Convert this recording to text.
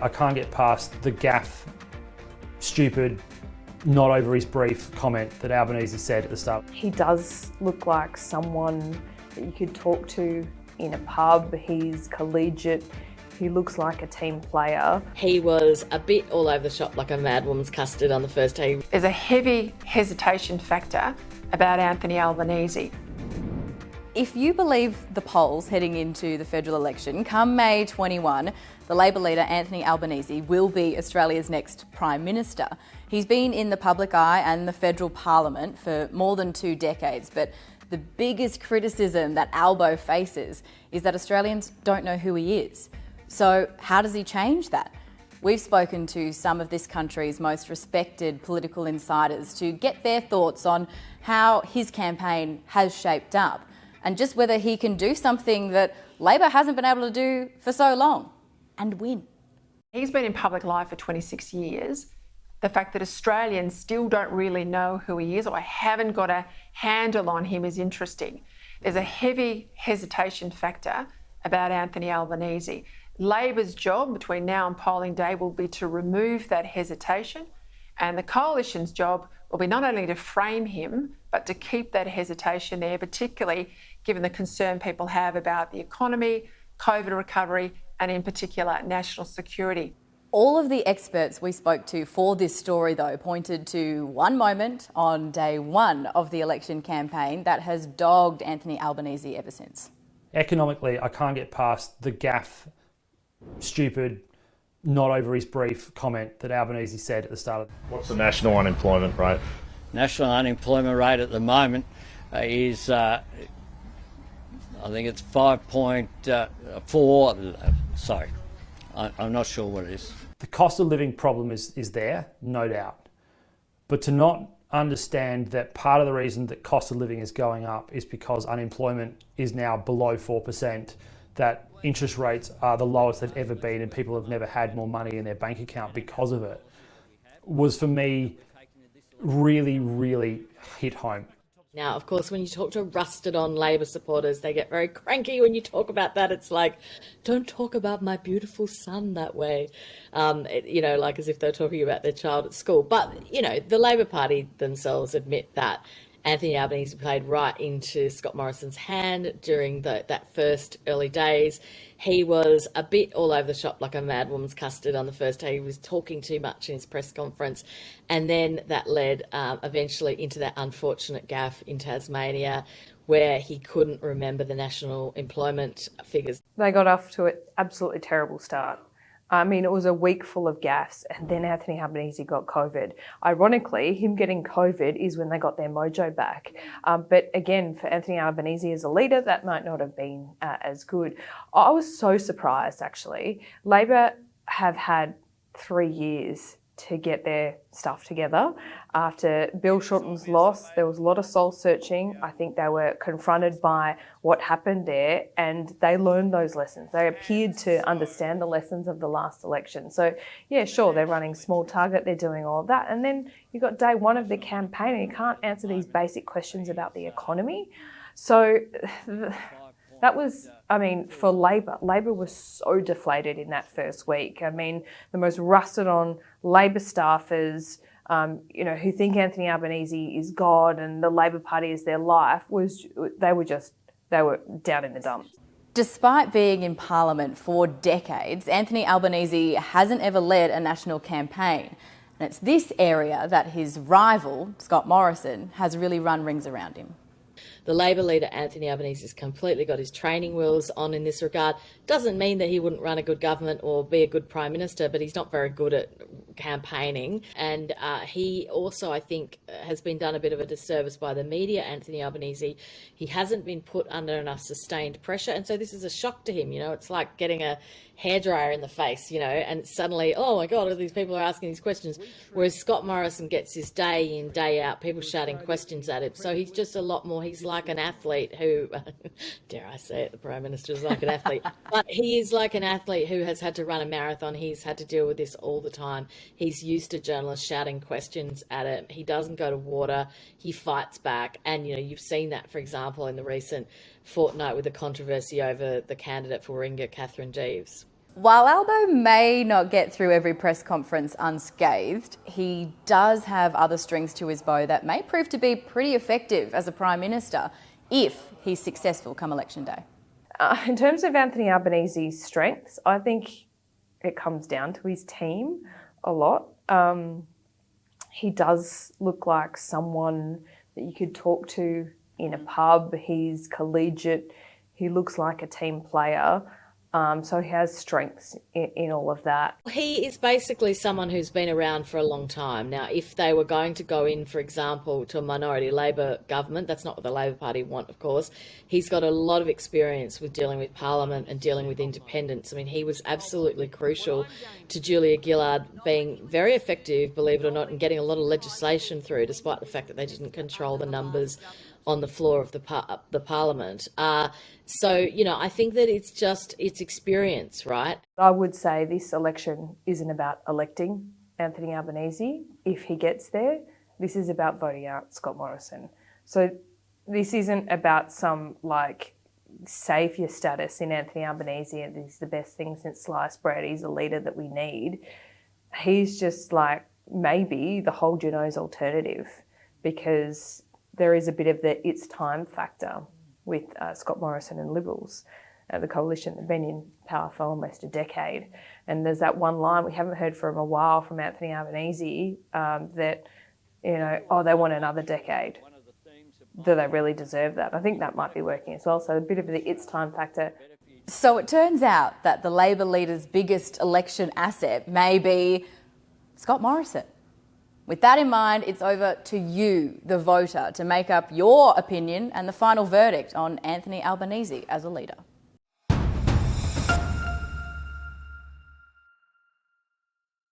I can't get past the gaff, stupid, not over his brief comment that Albanese said at the start. He does look like someone that you could talk to in a pub. He's collegiate. He looks like a team player. He was a bit all over the shop like a mad woman's custard on the first day. There's a heavy hesitation factor about Anthony Albanese. If you believe the polls heading into the federal election, come May 21, the Labor leader Anthony Albanese will be Australia's next Prime Minister. He's been in the public eye and the federal parliament for more than 2 decades, but the biggest criticism that Albo faces is that Australians don't know who he is. So how does he change that? We've spoken to some of this country's most respected political insiders to get their thoughts on how his campaign has shaped up and just whether he can do something that Labor hasn't been able to do for so long and win. He's been in public life for 26 years. The fact that Australians still don't really know who he is or haven't got a handle on him is interesting. There's a heavy hesitation factor about Anthony Albanese. Labor's job between now and polling day will be to remove that hesitation, and the Coalition's job will be not only to frame him, but to keep that hesitation there, particularly given the concern people have about the economy, COVID recovery, and in particular, national security. All of the experts we spoke to for this story, though, pointed to one moment on day one of the election campaign that has dogged Anthony Albanese ever since. Economically, I can't get past the gaff, stupid, not over his brief comment that Albanese said at the start. What's the national unemployment rate? National unemployment rate at the moment is, I think it's 5.4. Sorry, I'm not sure what it is. The cost of living problem is there, no doubt. But to not understand that part of the reason that cost of living is going up is because unemployment is now below 4%, that interest rates are the lowest they've ever been and people have never had more money in their bank account because of it, was for me really, really hit home. Now, of course, when you talk to rusted on Labor supporters, they get very cranky when you talk about that. It's like, don't talk about my beautiful son that way, like as if they're talking about their child at school. But, the Labor Party themselves admit that Anthony Albanese played right into Scott Morrison's hand during that first early days. He was a bit all over the shop like a mad woman's custard on the first day. He was talking too much in his press conference. And then that led eventually into that unfortunate gaffe in Tasmania where he couldn't remember the national employment figures. They got off to an absolutely terrible start. I mean, it was a week full of gaffes, and then Anthony Albanese got COVID. Ironically, him getting COVID is when they got their mojo back. But again, for Anthony Albanese as a leader, that might not have been as good. I was so surprised, actually. Labor have had 3 years to get their stuff together. After Bill Shorten's loss, there was a lot of soul searching. I think they were confronted by what happened there and they learned those lessons. They appeared to understand the lessons of the last election. So yeah, sure, they're running small target, they're doing all of that. And then you got day one of the campaign and you can't answer these basic questions about the economy. So that was, for Labor was so deflated in that first week. The most rusted on Labor staffers, who think Anthony Albanese is God and the Labor Party is their life, they were down in the dumps. Despite being in Parliament for decades, Anthony Albanese hasn't ever led a national campaign. And it's this area that his rival, Scott Morrison, has really run rings around him. The Labor leader, Anthony Albanese, has completely got his training wheels on in this regard. Doesn't mean that he wouldn't run a good government or be a good Prime Minister, but he's not very good at campaigning. And he also, I think, has been done a bit of a disservice by the media, Anthony Albanese. He hasn't been put under enough sustained pressure. And so this is a shock to him. It's like getting a hairdryer in the face, and suddenly, oh my God, all these people are asking these questions. Whereas Scott Morrison gets his day in, day out, people shouting questions at him. So he's just a lot more, he's like an athlete who, dare I say it, the Prime Minister is like an athlete, but he is like an athlete who has had to run a marathon. He's had to deal with this all the time. He's used to journalists shouting questions at him. He doesn't go to water. He fights back. And, you've seen that, for example, in the recent fortnight with the controversy over the candidate for Warringah, Catherine Jeeves. While Albo may not get through every press conference unscathed, he does have other strings to his bow that may prove to be pretty effective as a Prime Minister if he's successful come election day. In terms of Anthony Albanese's strengths, I think it comes down to his team a lot. He does look like someone that you could talk to in a pub. He's collegiate. He looks like a team player. So he has strengths in all of that. He is basically someone who's been around for a long time. Now, if they were going to go in, for example, to a minority Labor government, that's not what the Labor Party want, of course. He's got a lot of experience with dealing with Parliament and dealing with independents. I mean, he was absolutely crucial to Julia Gillard being very effective, believe it or not, in getting a lot of legislation through, despite the fact that they didn't control the numbers on the floor of the Parliament. So, you know, I think that it's experience, right? I would say this election isn't about electing Anthony Albanese if he gets there. This is about voting out Scott Morrison. So this isn't about some saviour status in Anthony Albanese and he's the best thing since sliced bread, he's the leader that we need. He's just maybe the hold your nose alternative, because there is a bit of the it's time factor with Scott Morrison and Liberals. The coalition have been in power for almost a decade. And there's that one line we haven't heard from a while from Anthony Albanese that, they want another decade. Do they really deserve that? I think that might be working as well. So a bit of the it's time factor. So it turns out that the Labor leader's biggest election asset may be Scott Morrison. With that in mind, it's over to you, the voter, to make up your opinion and the final verdict on Anthony Albanese as a leader.